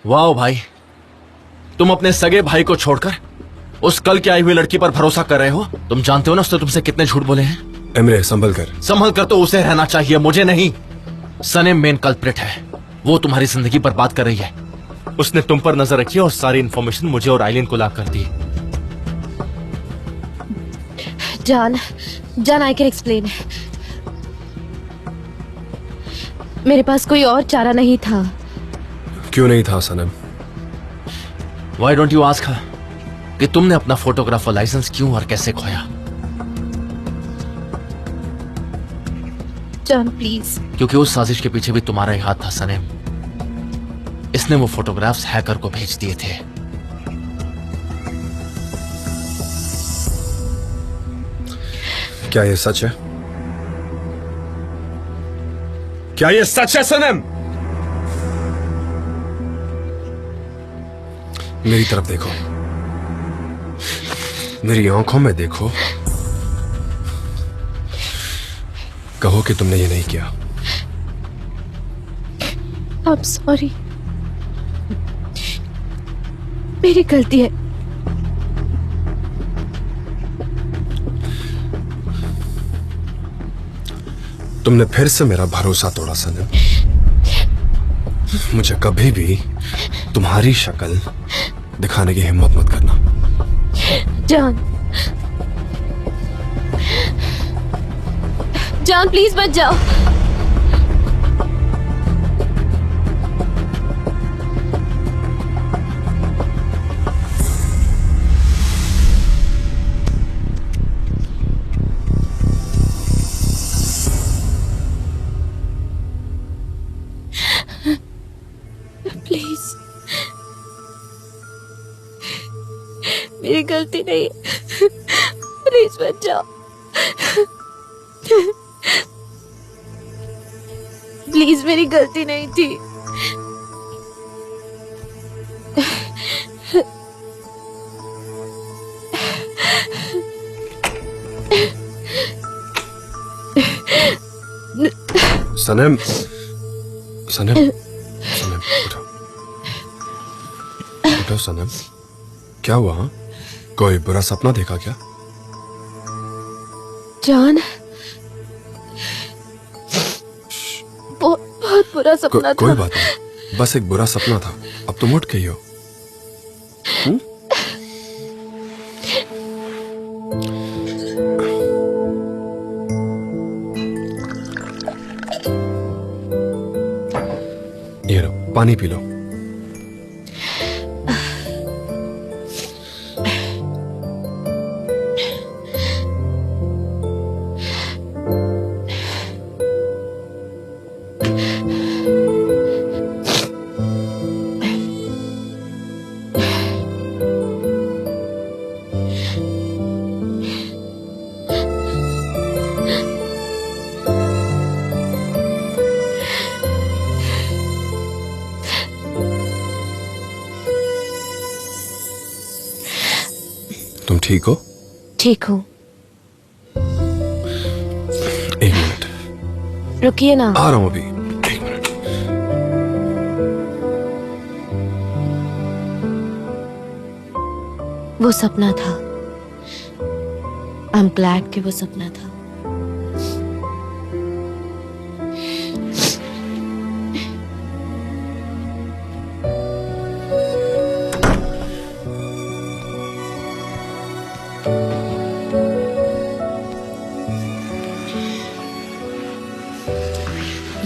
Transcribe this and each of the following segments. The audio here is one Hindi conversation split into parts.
वाह भाई, तुम अपने सगे भाई को छोड़कर उस कल की आई हुई लड़की पर भरोसा कर रहे हो। तुम जानते हो ना उसने तुमसे कितने झूठ बोले हैं। एमरे संभल कर तो उसे रहना चाहिए, मुझे नहीं। सनेम मेन कल्प्रिट है, वो तुम्हारी जिंदगी बर्बाद कर रही है। उसने तुम पर नजर रखी और सारी इंफॉर्मेशन मुझे और आइलिन को ला कर दी। जान आई कैन एक्सप्लेन। मेरे पास कोई और चारा नहीं था। क्यों नहीं था सनम? Why don't you ask her कि तुमने अपना फोटोग्राफर लाइसेंस क्यों और कैसे खोया? John please. क्योंकि उस साजिश के पीछे भी तुम्हारा ही हाथ था सनेम। इसने वो फोटोग्राफ्स हैकर को भेज दिए थे। क्या ये सच है? क्या ये सच है सनम? मेरी तरफ देखो, मेरी आंखों में देखो, कहो कि तुमने ये नहीं किया। I'm sorry, मेरी गलती है। तुमने फिर से मेरा भरोसा तोड़ा सनम। मुझे कभी भी तुम्हारी शक्ल दिखाने की हिम्मत मत करना। जॉन प्लीज मत जाओ। प्लीज, मेरी गलती नहीं, प्लीज मत जाओ। प्लीज, मेरी गलती नहीं थी। सनम, सनम, सनम, उठो, उठो सनम। क्या हुआ? हाँ? कोई बुरा सपना देखा क्या? जॉन, बहुत बुरा सपना था। कोई बात नहीं, बस एक बुरा सपना था। अब तुम उठ गई हो। ये लो, पानी पी लो। तुम ठीक हो? ठीक हूँ। एक मिनट, रुकिए ना। आ रहा हूं अभी। एक मिनट। वो सपना था। आई एम ग्लैड कि वो सपना था।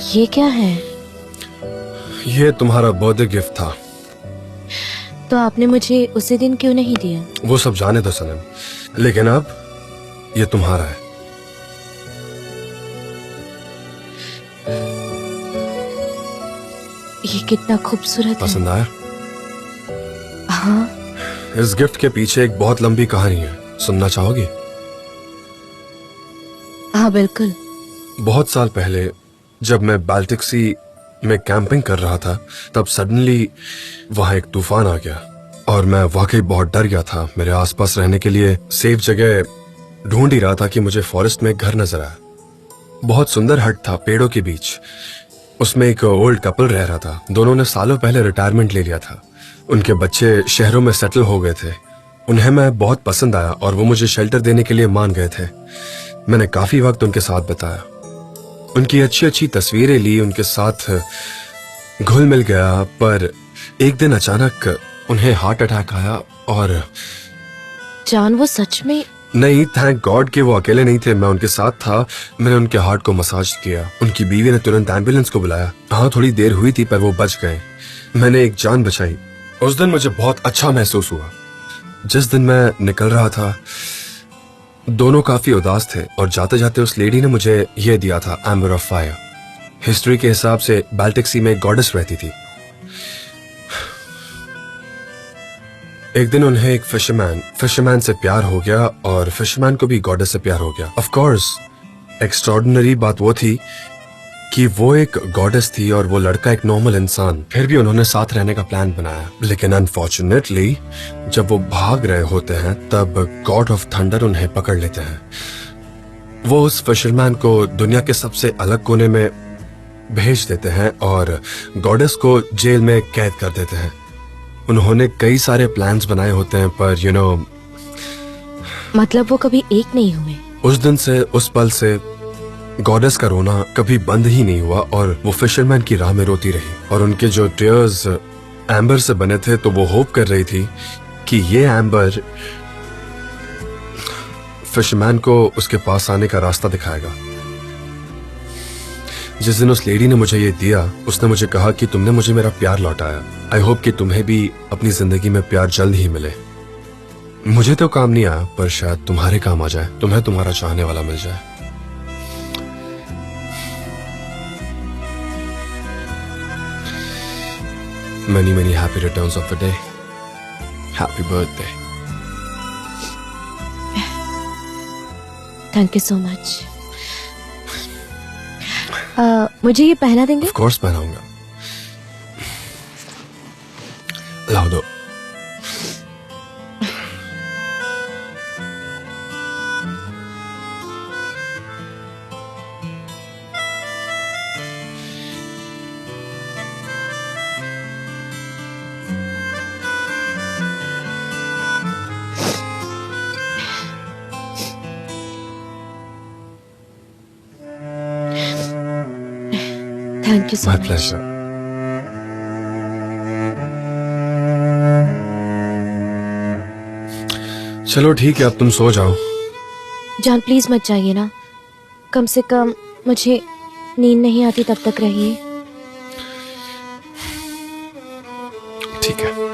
ये क्या है? ये तुम्हारा बर्थडे गिफ्ट था। तो आपने मुझे उसी दिन क्यों नहीं दिया? वो सब जाने दो सनम, लेकिन अब ये तुम्हारा है। ये कितना खूबसूरत है। पसंद आया? हाँ। इस गिफ्ट के पीछे एक बहुत लंबी कहानी है, सुनना चाहोगी? हाँ बिल्कुल। बहुत साल पहले जब मैं बाल्टिक सी में कैंपिंग कर रहा था, तब सडनली वहां एक तूफान आ गया और मैं वाकई बहुत डर गया था। मेरे आसपास रहने के लिए सेफ जगह ढूंढ ही रहा था कि मुझे फॉरेस्ट में एक घर नजर आया। बहुत सुंदर हट था पेड़ों के बीच। उसमें एक ओल्ड कपल रह रहा था। दोनों ने सालों पहले रिटायरमेंट ले लिया था। उनके बच्चे शहरों में सेटल हो गए थे। उन्हें मैं बहुत पसंद आया और वो मुझे शेल्टर देने के लिए मान गए थे। मैंने काफी वक्त उनके साथ बिताया, उनकी अच्छी अच्छी तस्वीरें ली, उनके साथ घुल मिल गया। पर एक दिन अचानक उन्हें हार्ट अटैक आया और जान, वो सच में? नहीं, थैंक गॉड कि वो अकेले नहीं थे, मैं उनके साथ था। मैंने उनके हार्ट को मसाज किया। उनकी बीवी ने तुरंत एम्बुलेंस को बुलाया। हाँ, थोड़ी देर हुई थी पर वो बच गए। मैंने एक जान बचाई। उस दिन मुझे बहुत अच्छा महसूस हुआ। जिस दिन मैं निकल रहा था दोनों काफी उदास थे और जाते जाते उस लेडी ने मुझे यह दिया था, एम्बर ऑफ फायर। हिस्ट्री के हिसाब से बाल्टिक सी में एक गॉडेस रहती थी। एक दिन उन्हें एक फिशरमैन से प्यार हो गया और फिशरमैन को भी गॉडेस से प्यार हो गया। ऑफ कोर्स एक्स्ट्राऑर्डिनरी बात वो थी कि वो एक गॉडेस थी और वो लड़का एक नॉर्मल इंसान। फिर भी उन्होंने साथ रहने का प्लान बनाया, लेकिन अनफॉर्चुनेटली जब वो भाग रहे होते हैं तब गॉड ऑफ थंडर उन्हें पकड़ लेते हैं। वो उस फिशरमैन को दुनिया के सबसे अलग कोने में भेज देते हैं और गॉडेस को जेल में कैद कर देते हैं। उन्होंने कई सारे प्लान्स बनाए होते हैं पर मतलब वो कभी एक नहीं हुए? उस दिन से, उस पल से गॉडेस का रोना कभी बंद ही नहीं हुआ और वो फिशरमैन की राह में रोती रही। और उनके जो टीयर्स एम्बर से बने थे तो वो होप कर रही थी कि ये एम्बर फिशरमैन को उसके पास आने का रास्ता दिखाएगा। जिस दिन उस लेडी ने मुझे ये दिया, उसने मुझे कहा कि तुमने मुझे मेरा प्यार लौटाया। आई होप कि तुम्हें भी अपनी जिंदगी में प्यार जल्द ही मिले। मुझे तो काम नहीं आया पर शायद तुम्हारे काम आ जाए, तुम्हें तुम्हारा चाहने वाला मिल जाए। Many, many happy returns of the day. Happy birthday. Thank you so much. मुझे ये पहना देंगे? Of course पहनाऊंगा। लाओ दो। Thank you so My much. pleasure. चलो ठीक है, अब तुम सो जाओ। जान प्लीज मत जाइए ना, कम से कम मुझे नींद नहीं आती तब तक रहिए। ठीक है।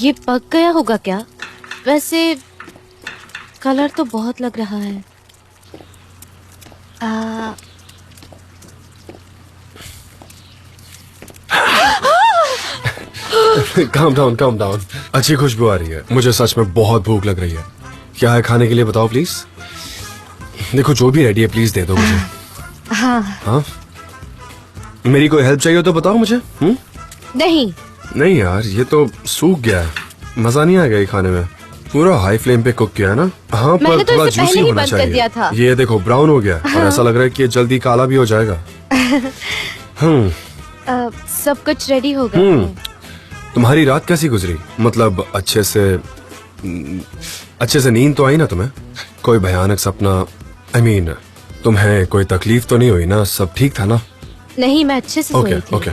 ये पक गया होगा क्या? वैसे कलर तो बहुत लग रहा है। Calm down. अच्छी खुशबू आ रही है। मुझे सच में बहुत भूख लग रही है। क्या है खाने के लिए बताओ प्लीज। देखो जो भी रेडी है प्लीज दे दो मुझे। हाँ। मेरी कोई हेल्प चाहिए तो बताओ मुझे। नहीं यार, ये तो सूख गया है, मजा नहीं आएगा ये खाने में। पूरा हाई फ्लेम पे कुक किया है ना। हाँ, पर तो थोड़ा इसे जूसी पहले ही होना बंद कर चाहिए। दिया था। ये देखो ब्राउन हो गया और ऐसा लग रहा है कि ये जल्दी काला भी हो जाएगा। सब कुछ रेडी हो गया है। तुम्हारी रात कैसी गुजरी? मतलब अच्छे से नींद तो आई ना तुम्हें? कोई भयानक सपना? I mean, तुम्हें कोई तकलीफ तो नहीं हुई ना? सब ठीक था ना? नहीं, मैं अच्छे से सोई थी। ओके,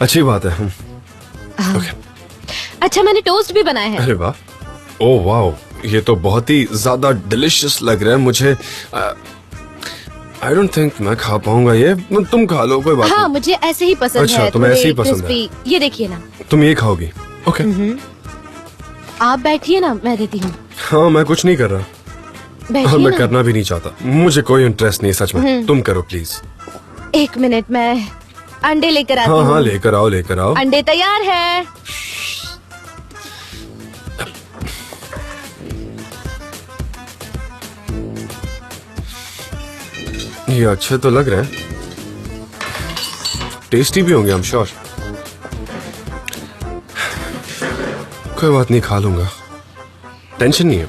अच्छी बात है। ओके। अच्छा, मैंने टोस्ट भी बनाया है। अरे वाह, ओह वाह, ये तो बहुत ही ज्यादा डिलिशियस लग रहा है मुझे। आई डोंट थिंक मैं खा पाऊंगा ये। तुम खा लो, कोई बात हाँ, नहीं। मुझे ऐसे ही पसंद अच्छा, है। तुम्हें ऐसे ही थोड़े पसंद है। crispy। ये देखिए ना। तुम ये खाओगी? ओके। आप बैठिए ना, मैं देती हूँ। हाँ, मैं कुछ नहीं कर रहा और बैठिए मैं ना। करना भी नहीं चाहता। मुझे कोई इंटरेस्ट नहीं सच में। तुम करो प्लीज। एक मिनट, मैं अंडे लेकर आती हूँ। हाँ, लेकर आओ। अंडे तैयार है। ये अच्छे तो लग रहे हैं, टेस्टी भी होंगे, आई एम श्योर। कोई बात नहीं, खा लूंगा, टेंशन नहीं है।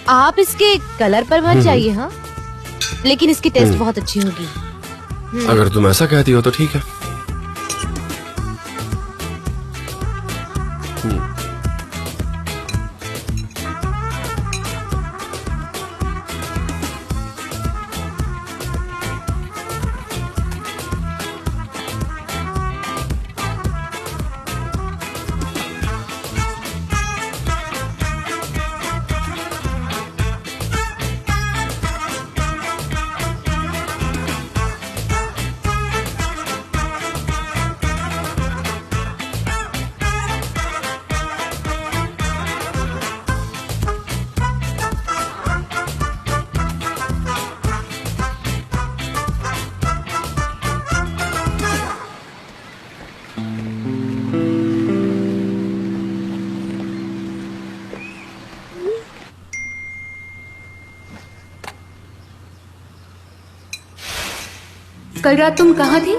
आप इसके कलर पर मत जाइए, हाँ, लेकिन इसकी टेस्ट बहुत अच्छी होगी। अगर तुम ऐसा कहती हो तो ठीक है। कल रात तुम कहाँ थी?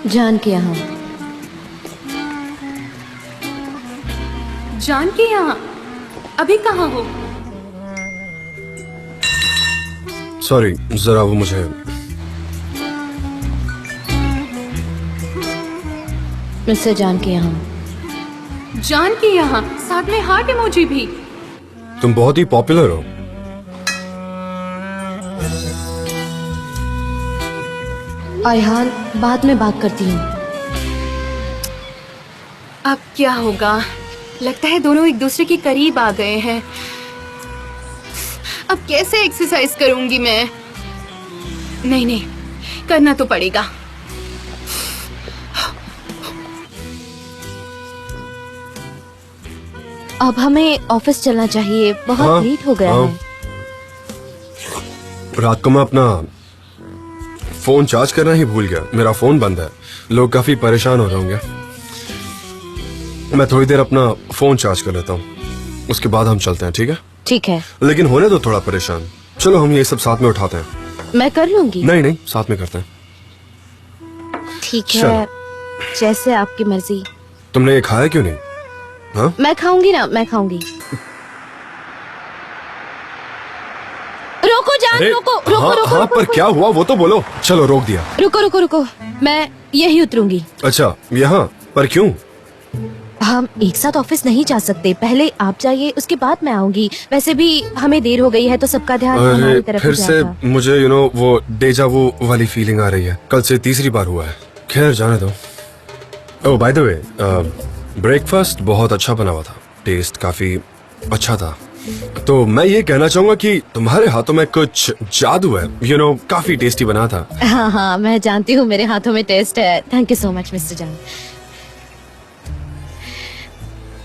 जान के यहाँ। जान के यहाँ? अभी कहाँ हो? सॉरी, जरा वो मुझे मिस्टर जान के यहाँ। जान के यहाँ, साथ में हार्ट इमोजी भी। तुम बहुत ही पॉपुलर हो। आयहान, बाद में बात करती हूँ। अब क्या होगा? लगता है दोनों एक दूसरे के करीब आ गए हैं। अब कैसे एक्सरसाइज करूंगी मैं? नहीं, करना तो पड़ेगा। अब हमें ऑफिस चलना चाहिए, बहुत लेट हो गया है। रात को मैं अपना फोन चार्ज करना ही भूल गया। मेरा फोन बंद है। लोग काफी परेशान हो रहे होंगे। मैं थोड़ी देर अपना फोन चार्ज कर लेता हूँ, उसके बाद हम चलते हैं, ठीक है? ठीक है। लेकिन होने दो थोड़ा परेशान। चलो हम ये सब साथ में उठाते हैं। मैं कर लूंगी। नहीं, साथ में करते हैं। ठीक है, जैसे आपकी मर्जी। तुमने ये खाया क्यों नहीं? हाँ? मैं खाऊंगी ना, मैं खाऊंगी। रोको जान, रोको। हाँ, पर क्या हुआ वो तो बोलो। चलो, रोक दिया। रुको, मैं यही उतरूंगी। अच्छा, यहाँ पर क्यों? हम एक साथ ऑफिस नहीं जा सकते। पहले आप जाइए, उसके बाद मैं आऊंगी। वैसे भी हमें देर हो गई है तो सबका ध्यान हमारी तरफ फिर ही से जाएगा। मुझे वो डेजा वो वाली फीलिंग आ रही है। कल से तीसरी बार हुआ है। खैर, जाने दो। ओह, बाय द वे, ब्रेकफास्ट बहुत अच्छा बना हुआ था। टेस्ट काफी अच्छा था। तो मैं ये कहना चाहूंगा कि तुम्हारे हाथों में कुछ जादू है, काफी टेस्टी बना था। हाँ हाँ, मैं जानती हूँ मेरे हाथों में टेस्ट है। Thank you so much mister जान।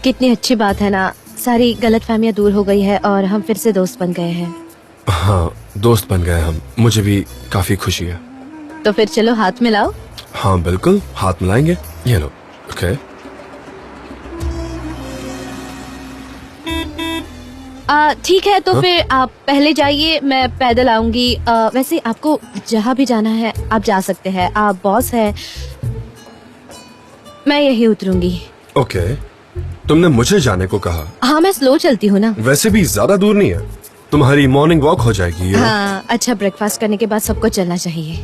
कितनी अच्छी बात है ना, सारी गलतफहमियां दूर हो गई है और हम फिर से दोस्त बन गए हैं। हाँ, दोस्त बन गए हम। मुझे भी काफी खुशी है। तो फिर चलो हाथ मिलाओ। हाँ बिल्कुल, हाथ मिलाएंगे। ये लो। ओके। ठीक है, तो हाँ? फिर आप पहले जाइए, मैं पैदल आऊंगी। वैसे आपको जहाँ भी जाना है आप जा सकते हैं, आप बॉस है। मैं यही उतरूंगी। ओके, तुमने मुझे जाने को कहा। हाँ, मैं स्लो चलती हूँ ना। वैसे भी ज्यादा दूर नहीं है, तुम्हारी मॉर्निंग वॉक हो जाएगी। हाँ, अच्छा ब्रेकफास्ट करने के बाद सबको चलना चाहिए।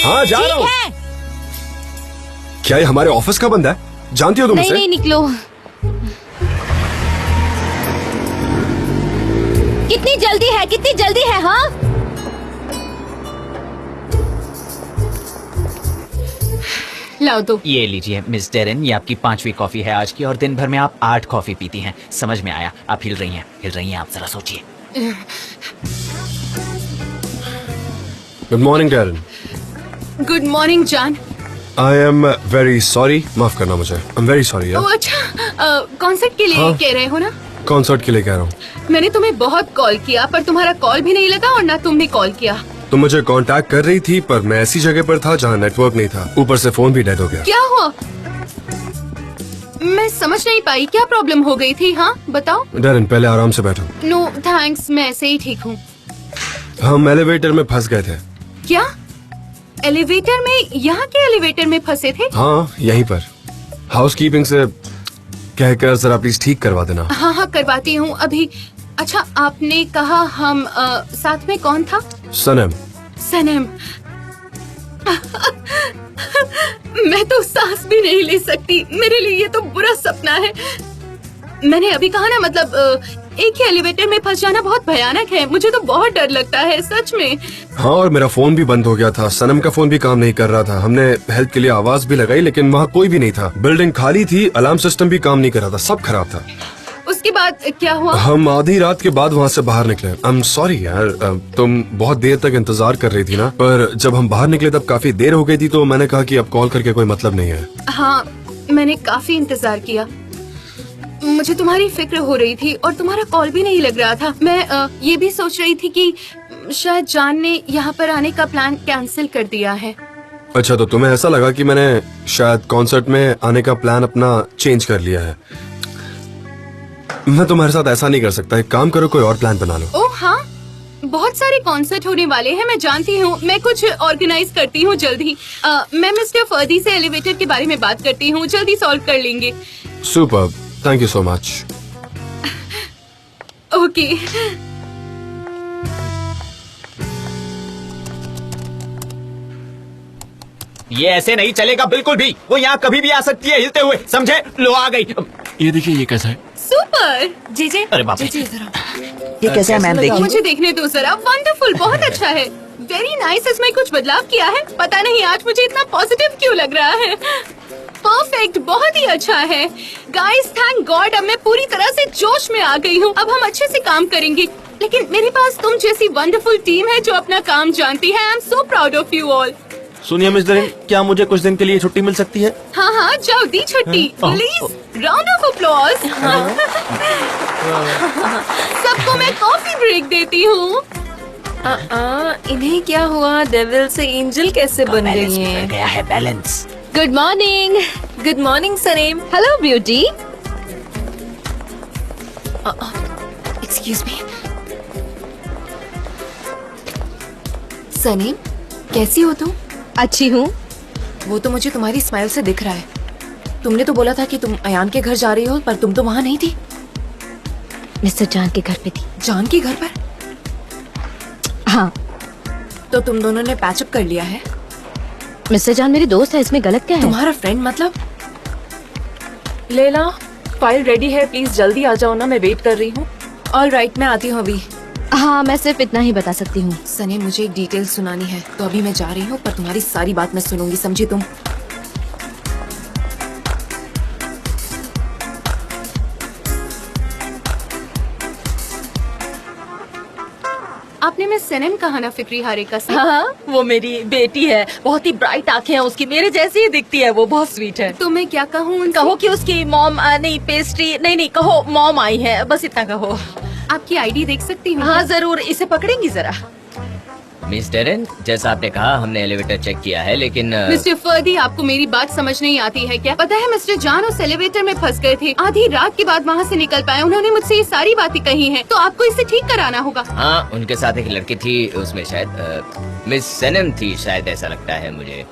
हाँ, जा रहा हूँ। क्या ये हमारे ऑफिस का बंदा है? जानती हो तुम नहीं उसे? नहीं, निकलो। कितनी जल्दी है, कितनी जल्दी है? हाँ, लाओ दो। ये लीजिए मिस डेरेन, ये आपकी 5वीं कॉफी है आज की, और दिन भर में आप 8 कॉफी पीती हैं। समझ में आया, आप हिल रही हैं, आप जरा सोचिए। Good morning Darren. Good morning जान। आई एम वेरी सॉरी, माफ करना मुझे। आई एम वेरी सॉरी ओ यार। अच्छा, कॉन्सर्ट के लिए हाँ। कह रहे हो ना? कॉन्सर्ट के लिए कह रहा हूँ। मैंने तुम्हें बहुत कॉल किया पर तुम्हारा कॉल भी नहीं लगा और ना तुमने कॉल किया। तुम मुझे कांटेक्ट कर रही थी पर मैं ऐसी जगह पर था जहाँ नेटवर्क नहीं था, ऊपर से फोन भी डेड हो गया। क्या हुआ? मैं समझ नहीं पाई, क्या प्रॉब्लम हो गई थी? हाँ बताओ। डैरन, पहले आराम से बैठो। नो थैंक्स, मैं ऐसे ही ठीक हूँ। हम एलिवेटर में फंस गए थे। क्या एलिवेटर में? यहाँ के एलिवेटर में फंसे थे? हाँ, यहीं पर। हाउसकीपिंग से कहकर जरा प्लीज ठीक करवा देना। हाँ हाँ, करवाती हूँ अभी। अच्छा, आपने कहा हम साथ में कौन था? सनम। सनम। मैं तो सांस भी नहीं ले सकती, मेरे लिए ये तो बुरा सपना है। मैंने अभी कहा ना, मतलब एक ही एलिवेटर में फंस जाना बहुत भयानक है। मुझे तो बहुत डर लगता है सच में। हाँ, और मेरा फोन भी बंद हो गया था, सनम का फोन भी काम नहीं कर रहा था। हमने हेल्प के लिए आवाज भी लगाई लेकिन वहाँ कोई भी नहीं था। बिल्डिंग खाली थी, अलार्म सिस्टम भी काम नहीं कर रहा था, सब खराब था। उसके बाद क्या हुआ? हम आधी रात के बाद वहाँ से बाहर निकले। आई एम सॉरी यार, तुम बहुत देर तक इंतजार कर रही थी ना, पर जब हम बाहर निकले तब काफी देर हो गई थी, तो मैंने कहा कि अब कॉल करके कोई मतलब नहीं है। हाँ, मैंने काफी इंतजार किया। मुझे तुम्हारी फिक्र हो रही थी और तुम्हारा कॉल भी नहीं लग रहा था। मैं ये भी सोच रही थी कि शायद जान ने यहाँ पर आने का प्लान कैंसिल कर दिया है। अच्छा, तो तुम्हें ऐसा लगा कि मैंने शायद कॉन्सर्ट में आने का प्लान अपना चेंज कर लिया है। मैं तुम्हारे साथ ऐसा नहीं कर सकता, एक काम करो, कोई और प्लान बना लो। ओह हाँ, बहुत सारे कॉन्सर्ट होने वाले हैं, मैं जानती हूँ। मैं कुछ ऑर्गेनाइज करती हूँ जल्द ही। मैं मिस्टर फर्दी से एलिवेटर के बारे में बात करती हूँ, जल्दी सॉल्व कर लेंगे। Super, thank you so much. Okay. ये ऐसे नहीं चलेगा बिल्कुल भी। वो यहाँ कभी भी आ सकती है हिलते हुए, समझे? लो आ गई। ये देखिए, ये कैसा है? सुपर। जी अरे बाप रे। ये कैसा है मैम? देखिए। मुझे देखने दो जरा। वंडरफुल, बहुत अच्छा है। Very nice. इसमें कुछ बदलाव किया है, पता नहीं आज मुझे इतना पॉजिटिव क्यों लग रहा है। परफेक्ट, बहुत ही अच्छा है। गाइस, थैंक गॉड, अब मैं पूरी तरह से जोश में आ गई हूँ। अब हम अच्छे से काम करेंगे। लेकिन मेरे पास तुम जैसी वंडरफुल टीम है जो अपना काम जानती है। I am so proud of you all. सुनिए मिस डेरेन, क्या मुझे कुछ दिन के लिए छुट्टी मिल सकती है? हाँ हाँ, जाओ, दी छुट्टी। Please round of applause. सबको मैं कॉफी ब्रेक देती हूँ। इन्हें क्या हुआ? डेविल से एंजल कैसे बन बैलेंस गई बिगड़ हैं? गया है, balance. Good morning. Good morning Sanim. Hello beauty. Excuse me. Sanim, कैसी हो तुम? अच्छी हूँ। वो तो मुझे तुम्हारी स्माइल से दिख रहा है। तुमने तो बोला था कि तुम अयान के घर जा रही हो, पर तुम तो वहाँ नहीं थी। मिस्टर जान के घर पे थी। जान के घर पर? हाँ। तो तुम दोनों ने पैचअप कर लिया है? मिस्टर जान मेरी दोस्त है, इसमें गलत क्या है? तुम्हारा फ्रेंड मतलब? लेला, फाइल रेडी है, प्लीज जल्दी आ जाओ ना, मैं वेट कर रही हूँ। ऑल राइट, मैं आती हूँ अभी। हाँ, मैं सिर्फ इतना ही बता सकती हूँ। सनी, मुझे एक डिटेल सुनानी है, तो अभी मैं जा रही हूँ, पर तुम्हारी सारी बात मैं सुनूंगी, समझी तुम? आपने मिस सनम कहा ना फिक्री हारिका से? हाँ, वो मेरी बेटी है, बहुत ही ब्राइट आंखें हैं उसकी, मेरे जैसी ही दिखती है, वो बहुत स्वीट है। तो मैं क्या कहूँ उनसे? कहो कि उसकी मॉम नहीं पेस्ट्री नहीं कहो मॉम आई है, बस इतना कहो। आपकी आईडी देख सकती हूँ? हाँ जरूर, इसे पकड़ेंगी जरा। मिस डेरेन, जैसा आपने कहा हमने एलिवेटर चेक किया है, लेकिन मिस्टर फर्दी, आपको मेरी बात समझ नहीं आती है क्या? पता है मिस्टर जान उस एलिवेटर में फंस गए थे, आधी रात के बाद वहाँ से निकल पाए। उन्होंने मुझसे ये सारी बातें कही हैं, तो आपको इसे ठीक कराना होगा। हाँ, उनके साथ एक लड़की थी, उसमें शायद मिस सनम थी, शायद ऐसा लगता है मुझे।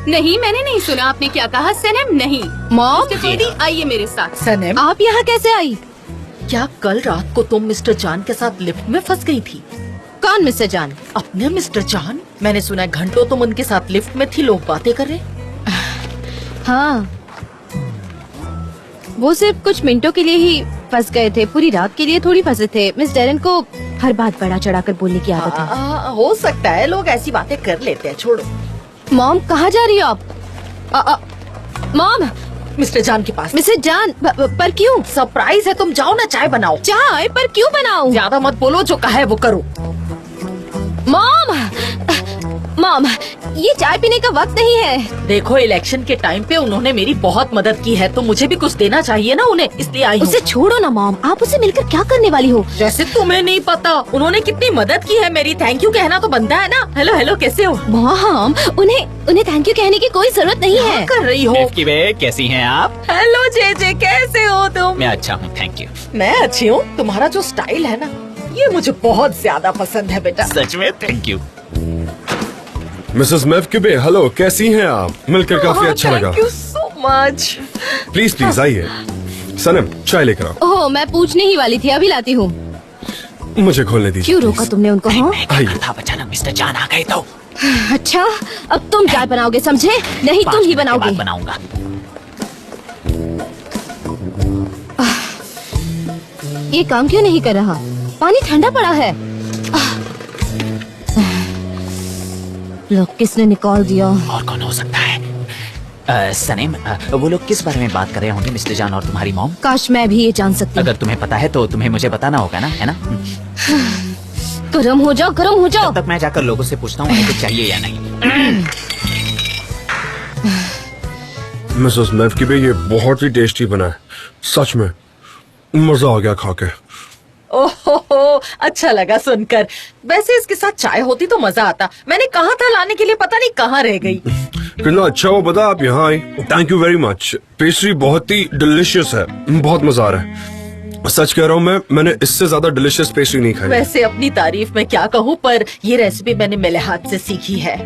नहीं, मैंने नहीं सुना। आपने क्या कहा? सनम नहीं। मॉम, मिस्टर फर्दी, आइए मेरे साथ। सनम, आप यहाँ कैसे आई? क्या कल रात को तुम मिस्टर जान के साथ लिफ्ट में फंस गई थी? कौन मिस्टर जान? अपने मिस्टर जान। मैंने सुना है घंटों तुम उनके साथ लिफ्ट में थी, लोग बातें कर रहे। हाँ, वो सिर्फ कुछ मिनटों के लिए ही फंस गए थे, पूरी रात के लिए थोड़ी फंसे थे। मिस डेरेन को हर बात बढ़ा चढ़ाकर बोलने की आदत है। हो सकता है, लोग ऐसी बातें कर लेते हैं, छोड़ो। मॉम, कहाँ जा रही हो आप? मॉम, मिस्टर जान के पास। मिस्टर जान, पर क्यों? सरप्राइज है, तुम जाओ ना, चाय बनाओ। चाय? पर क्यों बनाऊं? ज्यादा मत बोलो, जो कहा है वो करो। मॉम, ये चाय पीने का वक्त नहीं है। देखो, इलेक्शन के टाइम पे उन्होंने मेरी बहुत मदद की है, तो मुझे भी कुछ देना चाहिए ना उन्हें, इसलिए आई हूँ। उसे छोड़ो ना मॉम, आप उसे मिलकर क्या करने वाली हो? जैसे तुम्हें नहीं पता उन्होंने कितनी मदद की है मेरी, थैंक यू कहना तो बनता है ना। हेलो हेलो, कैसे हो? मॉम, उन्हें थैंक यू कहने की कोई जरूरत नहीं है। कर रही हो? कैसी हैं आप? हेलो जे, कैसे हो तुम? मैं अच्छा हूँ, थैंक यू। मैं अच्छी हूँ। तुम्हारा जो स्टाइल है ना, ये मुझे बहुत ज्यादा पसंद है बेटा। सच में? Thank you. मिसेस मेवकिबे, हेलो, कैसी हैं आप? मिलकर काफी अच्छा लगा। Thank you so much. Please please आइए। सनम, चाय लेकर आओ। ओह, मैं पूछने ही वाली थी, अभी लाती हूँ। मुझे खोलने दीजिए। क्यों रोका तुमने उनको? हाँ, आइए। था बचाना, मिस्टर जान आ गए तो। अच्छा, अब तुम चाय बनाओगे, समझे? नहीं, तुम ही बनाओगे। बनाऊंगा। ये काम क्यों नहीं कर रहा? पानी ठंडा पड़ा है। लोग किसने निकाल दिया? और कौन हो सकता है? सनीम, वो लोग किस बारे में बात कर रहे होंगे, मिस्टर जान और तुम्हारी मॉम? काश मैं भी ये जान सकती। अगर तुम्हें पता है तो तुम्हें मुझे बताना होगा ना, है ना? गरम हो जाओ, गरम हो जाओ। तब तक मैं जाकर लोगों से पूछता हूँ उन्हें कुछ चाहिए या नहीं। मिसेस मेवकिबे, ये बहुत ही टेस्टी बना है, सच में मजा आ गया खा के। ओहो, अच्छा लगा सुनकर। वैसे इसके साथ चाय होती तो मजा आता। मैंने कहा था लाने के लिए, पता नहीं कहाँ रह गई। कितना अच्छा वो बता आप यहाँ आई। Thank you very much. Pastry बहुत ही डिलीशियस है, बहुत मजा आ रहा है। सच कह रहा हूँ, मैंने इससे ज्यादा डिलीशियस पेस्ट्री नहीं खाई। वैसे अपनी तारीफ में क्या कहूँ, पर ये रेसिपी मैंने मेरे हाथ से सीखी है।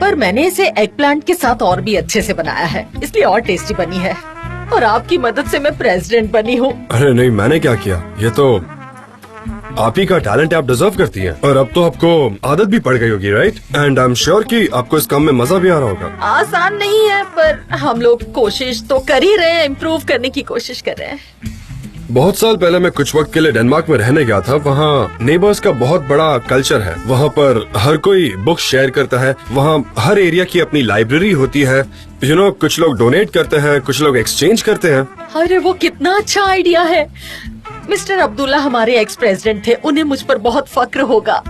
पर मैंने इसे एग प्लांट के साथ और भी अच्छे से बनाया है, इसलिए और टेस्टी बनी है। और आपकी मदद से मैं प्रेसिडेंट बनी हूँ। अरे नहीं, मैंने क्या किया, ये तो आप ही का टैलेंट आप डिजर्व करती हैं। और अब तो आपको आदत भी पड़ गई होगी, right? And I am sure कि आपको इस काम में मजा भी आ रहा होगा। आसान नहीं है, पर हम लोग कोशिश तो कर ही रहे हैं, इम्प्रूव करने की कोशिश कर रहे हैं। बहुत साल पहले मैं कुछ वक्त के लिए डेनमार्क में रहने गया था। वहाँ नेबर्स का बहुत बड़ा कल्चर है। वहाँ पर हर कोई बुक शेयर करता है। वहाँ हर एरिया की अपनी लाइब्रेरी होती है। यू नो, कुछ लोग डोनेट करते हैं, कुछ लोग एक्सचेंज करते हैं। अरे वो कितना अच्छा आइडिया है। मिस्टर अब्दुल्ला हमारे एक्स प्रेसिडेंट थे, उन्हें मुझ पर बहुत फक्र होगा।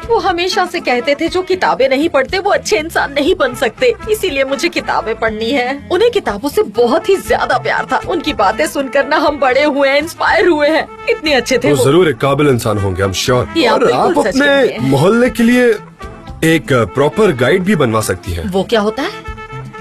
वो हमेशा से कहते थे जो किताबें नहीं पढ़ते वो अच्छे इंसान नहीं बन सकते, इसीलिए मुझे किताबें पढ़नी है। उन्हें किताबों से बहुत ही ज्यादा प्यार था। उनकी बातें सुनकर ना हम बड़े हुए हैं, इंस्पायर हुए हैं। इतने अच्छे थे वो जरूर एक काबिल इंसान होंगे, आई एम श्योर। ये आप और आप बिल्कुल सच अपने कह रहे हैं। मोहल्ले के लिए एक प्रॉपर गाइड भी बनवा सकती हैं। वो क्या होता है?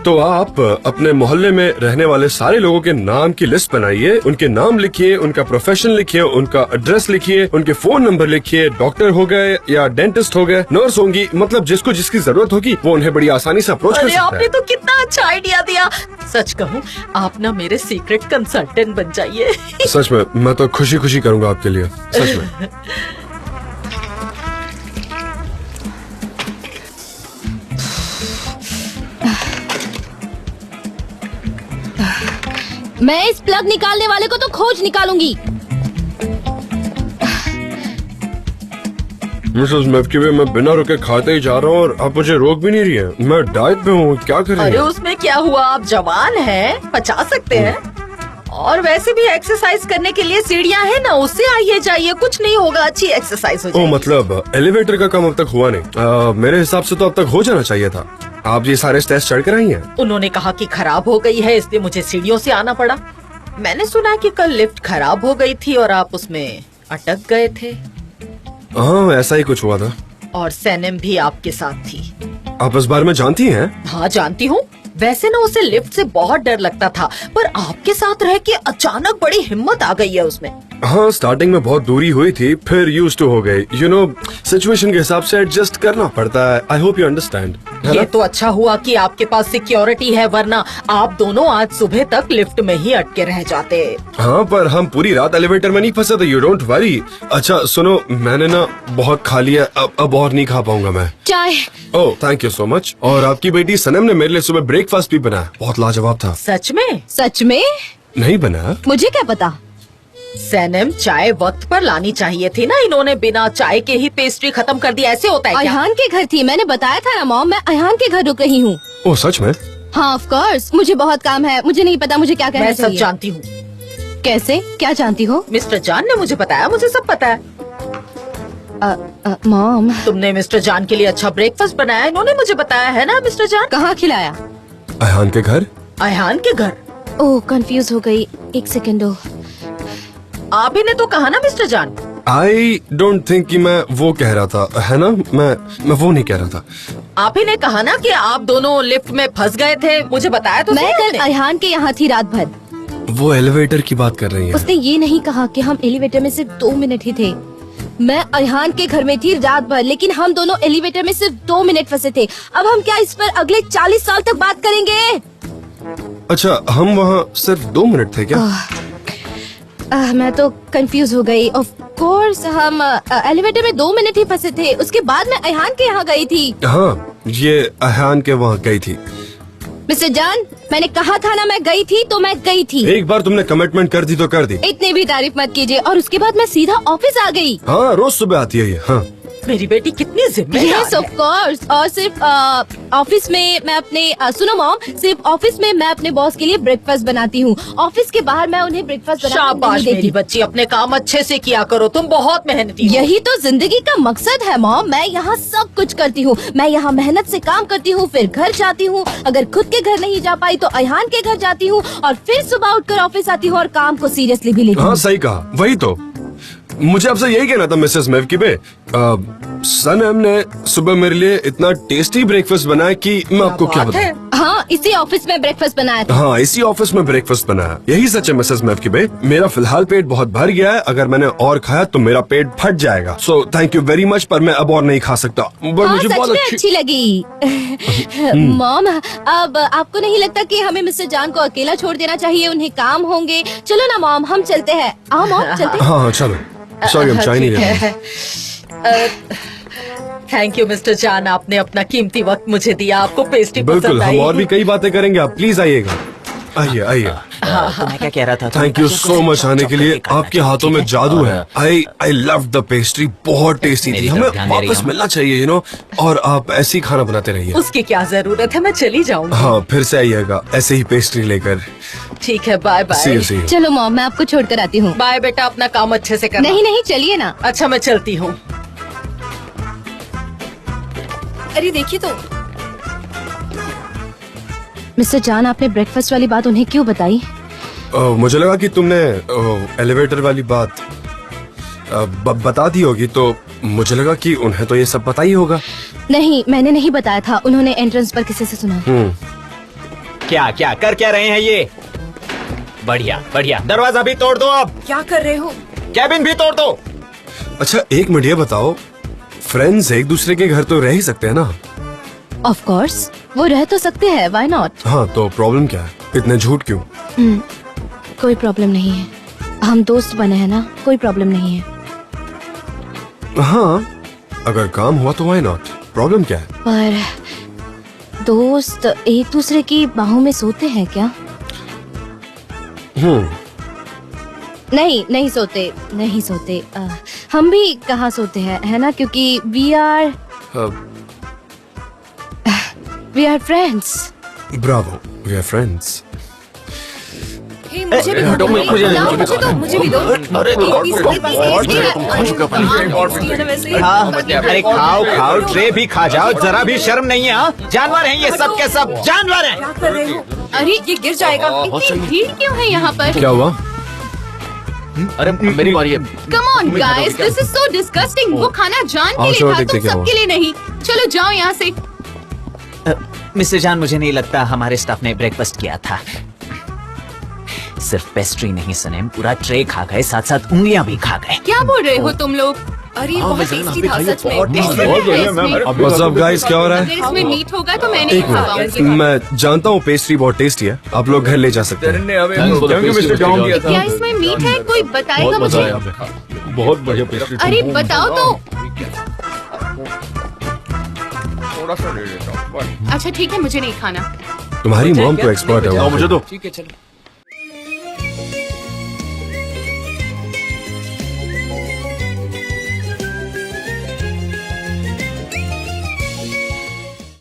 तो आप अपने मोहल्ले में रहने वाले सारे लोगों के नाम की लिस्ट बनाइए, उनके नाम लिखिए, उनका प्रोफेशन लिखिए, उनका एड्रेस लिखिए, उनके फोन नंबर लिखिए। डॉक्टर हो गए या डेंटिस्ट हो गए, नर्स होंगी, मतलब जिसको जिसकी जरूरत होगी वो उन्हें बड़ी आसानी से अप्रोच कर अरे सकता आपने है। तो कितना अच्छा आइडिया दिया। सच कहूँ, आप ना मेरे सीक्रेट कंसल्टेंट बन जाइए। सच में मैं तो खुशी खुशी करूंगा आपके लिए, सच में। मैं इस प्लग निकालने वाले को तो खोज निकालूंगी। मिसेस मेवकिबे, मैं बिना रुके खाते ही जा रहा हूँ और आप मुझे रोक भी नहीं रही हैं। मैं डाइट पे हूँ, क्या अरे करें? उसमें क्या हुआ, आप जवान हैं, पचा सकते हैं। और वैसे भी एक्सरसाइज करने के लिए सीढ़ियाँ हैं ना, उससे आइए जाइए, कुछ नहीं होगा, अच्छी एक्सरसाइज हो ओ जाएगी। मतलब एलिवेटर का काम अब तक हुआ नहीं। मेरे हिसाब से तो अब तक हो जाना चाहिए था। आप ये सारे स्टेप्स चढ़ कर आई हैं? उन्होंने कहा कि खराब हो गई है, इसलिए मुझे सीढ़ियों से आना पड़ा। मैंने सुना कि कल लिफ्ट खराब हो गई थी और आप उसमें अटक गए थे, हाँ ऐसा ही कुछ हुआ था। और सैनम भी आपके साथ थी। आप इस बारे में जानती हैं? हाँ जानती हूँ। वैसे ना उसे लिफ्ट से बहुत डर लगता था, पर आपके साथ रह के अचानक बड़ी हिम्मत आ गई है उसमें। हाँ स्टार्टिंग में बहुत दूरी हुई थी, फिर यूज्ड टू हो गई। यू नो सिचुएशन के हिसाब से एडजस्ट करना पड़ता है। I hope you understand. ये तो अच्छा हुआ कि आपके पास सिक्योरिटी है, वरना आप दोनों आज सुबह तक लिफ्ट में ही अटके रह जाते। हाँ पर हम पूरी रात एलिवेटर में नहीं फंसे थे, यू डोंट वरी। अच्छा सुनो, मैंने ना बहुत खा लिया, अब और नहीं खा पाऊंगा मैं। चाय। Oh thank you so much. और आपकी बेटी सनम ने मेरे लिए सुबह ब्रेकफास्ट भी बनाया, बहुत लाजवाब था। सच में? सच में? नहीं बनाया? मुझे क्या पता। सैनम चाय वक्त पर लानी चाहिए थी ना, इन्होंने बिना चाय के ही पेस्ट्री खत्म कर दी। ऐसे होता है क्या? अयहान के घर थी, मैंने बताया था ना मॉम, मैं अयहान के घर रुक रही हूँ। ओह सच में? हाँ ऑफ कोर्स, मुझे बहुत काम है, मुझे नहीं पता मुझे क्या कहना मैं सब चाहिए। जानती हूँ। कैसे? क्या जानती हो? मिस्टर जान ने मुझे बताया, मुझे सब पता है। मॉम तुमने मिस्टर जान के लिए अच्छा ब्रेकफास्ट बनाया, इन्होंने मुझे बताया है ना मिस्टर जान। कहाँ खिलाया? अयहान के घर। अयहान के घर? ओह कंफ्यूज हो गई, एक सेकंड दो। आप ही ने तो कहा ना मिस्टर जान। आई डोंट थिंक कि मैं वो कह रहा था, है ना? मैं वो नहीं कह रहा था। आप ही ने कहा ना कि आप दोनों लिफ्ट में फंस गए थे, मुझे बताया तो मैं सही कल आपने। अयहान के यहाँ थी रात भर। वो एलिवेटर की बात कर रही है। उसने ये नहीं कहा कि हम एलिवेटर में सिर्फ 2 मिनट ही थे। मैं अयहान के घर में थी रात भर, लेकिन हम दोनों एलिवेटर में सिर्फ 2 मिनट फंसे थे। अब हम क्या इस पर अगले 40 साल तक बात करेंगे? अच्छा हम वहाँ सिर्फ 2 मिनट थे क्या? मैं तो कंफ्यूज हो गई। ऑफ कोर्स हम एलिवेटर में 2 मिनट ही फंसे थे, उसके बाद मैं अयहान के यहाँ गई थी। हाँ ये अयहान के वहाँ गई थी। मिस्टर जान, मैंने कहा था ना मैं गई थी तो मैं गई थी। एक बार तुमने कमिटमेंट कर दी तो कर दी। इतनी भी तारीफ मत कीजिए। और उसके बाद मैं सीधा ऑफिस आ गई। हाँ रोज सुबह आती है ये। हाँ मेरी बेटी कितनी जिम्मेदार यस ऑफ कोर्स। और सिर्फ ऑफिस में मैं अपने सुनो मॉम, सिर्फ ऑफिस में मैं अपने बॉस के लिए ब्रेकफास्ट बनाती हूँ। ऑफिस के बाहर मैं उन्हें ब्रेकफास्ट बनाने शाबाश नहीं मेरी देती। बच्ची, अपने काम अच्छे से किया करो, तुम बहुत मेहनती हो। यही तो जिंदगी का मकसद है मॉम। मैं यहाँ सब कुछ करती हूँ। मैं यहाँ मेहनत से काम करती हूँ, फिर घर जाती हूँ। अगर खुद के घर नहीं जा पाई तो अयहान के घर जाती हूँ, और फिर सुबह उठकर ऑफिस आती हूँ और काम को सीरियसली भी लेती हाँ हूँ। सही कहा, वही तो मुझे आपसे यही कहना था मिसेस मेवकीबे। सनम ने सुबह मेरे लिए इतना टेस्टी ब्रेकफास्ट बनाया कि मैं आपको क्या बात है। बताऊं। हाँ इसी ऑफिस में ब्रेकफास्ट बनाया था। हाँ इसी ऑफिस में ब्रेकफास्ट बनाया। यही सच है मिसेस मेवकीबे। मेरा फिलहाल पेट बहुत भर गया है, अगर मैंने और खाया तो मेरा पेट फट जाएगा। So thank you very much, पर मैं अब और नहीं खा सकता। बट हाँ मुझे सच बहुत में अच्छी लगी। मॉम अब आपको नहीं लगता कि हमें मिस्टर जान को अकेला छोड़ देना चाहिए? उन्हें काम होंगे। चलो ना मॉम, हम चलते हैं। आओ मॉम चलते हैं। हाँ हाँ चलो। सॉरी हम चाय नहीं ले रहे। थैंक यू मिस्टर जान, आपने अपना कीमती वक्त मुझे दिया। आपको पेस्ट्री बिल्कुल, पसंद आई? हम और भी कई बातें करेंगे, आप प्लीज आइएगा। आइए आइए। तो मैं क्या कह रहा था? थैंक यू सो मच आने के लिए। आपके हाथों में जादू है। आई लव द पेस्ट्री, बहुत टेस्टी थी। मेरी हमें तरफ ध्यान दे रही वापस हूँ। मिलना चाहिए यू नो। और आप ऐसे ही खाना बनाते रहिए। उसकी क्या जरूरत है, मैं चली जाऊंगी। हाँ फिर से आइएगा ऐसे ही पेस्ट्री लेकर। ठीक है, bye See you, bye. see you. चलो मॉम, मैं आपको छोड़ कर आती हूँ। बाय बेटा, अपना काम अच्छे से करना। नहीं नहीं चलिए ना। अच्छा मैं चलती हूँ। अरे देखिए तो, मिस्टर जान, आपने ब्रेकफास्ट वाली बात उन्हें क्यों बताई? मुझे लगा कि तुमने एलिवेटर वाली बात बता दी होगी, तो मुझे लगा कि उन्हें तो ये सब पता ही होगा। नहीं, मैंने नहीं बताया था। उन्होंने एंट्रेंस पर किसी से सुना। क्या क्या कर क्या रहे हैं ये? बढ़िया बढ़िया, दरवाजा भी तोड़ दो, अब क्या कर रहे हो? कैबिन भी तोड़ दो। अच्छा एक मिनट ये बताओ, फ्रेंड्स एक दूसरे के घर तो रह ही सकते हैं ना? ऑफ कोर्स, वो रह तो सकते हैं, व्हाई नॉट? हाँ तो प्रॉब्लम क्या है, इतने झूठ क्यों? कोई प्रॉब्लम नहीं है। हम दोस्त बने हैं ना, कोई प्रॉब्लम नहीं है। हाँ अगर काम हुआ तो व्हाई नॉट, प्रॉब्लम क्या है? पर दोस्त एक दूसरे की बाहों में सोते हैं क्या? नहीं नहीं सोते, नहीं सोते। हम भी कहाँ सोते हैं, है ना? क्योंकि we are friends. Bravo, we are friends. Hey, मुझे भी दो, मुझे भी दो। हाँ, अरे खाओ खाओ, ट्रे भी खा जाओ, जरा भी शर्म नहीं है। हाँ? जानवर हैं ये सब के सब, जानवर हैं। कर रहे हो? अरे ये गिर जाएगा। इतनी भीड़ क्यों है यहाँ पर? क्या हुआ? अरे मेरी बारी है। Come on guys, this is so disgusting. वो खाना जान के आओ, लिए चलो था, देखते तुम क्या सबके लिए नहीं। चलो जाओ यहाँ से। मिस्टर जान, मुझे नहीं लगता हमारे स्टाफ ने ब्रेकफास्ट किया था। सिर्फ पेस्ट्री नहीं सनेम, पूरा ट्रे खा गए, साथ साथ उंगलियां भी खा गए। क्या बोल रहे हो तुम लोग? अरे बहुत टेस्टी था सच में। What's up, guys? क्या हो रहा है? अगर इसमें मीट होगा तो मैं नहीं एक खा मिनट, पाऊंगी। मैं जानता हूँ पेस्ट्री बहुत टेस्टी है, आप लोग घर ले जा सकते हैं। क्या इसमें मीट है? कोई बताएगा बहुत मजा मुझे? आया हमें। बहुत बढ़िया पेस्ट्री। अरे बताओ तो। अच्छा ठीक है, मुझे नहीं खाना। तुम्हारी मॉम तो एक्सपर्ट है आओ वहाँ मुझे पे। दो।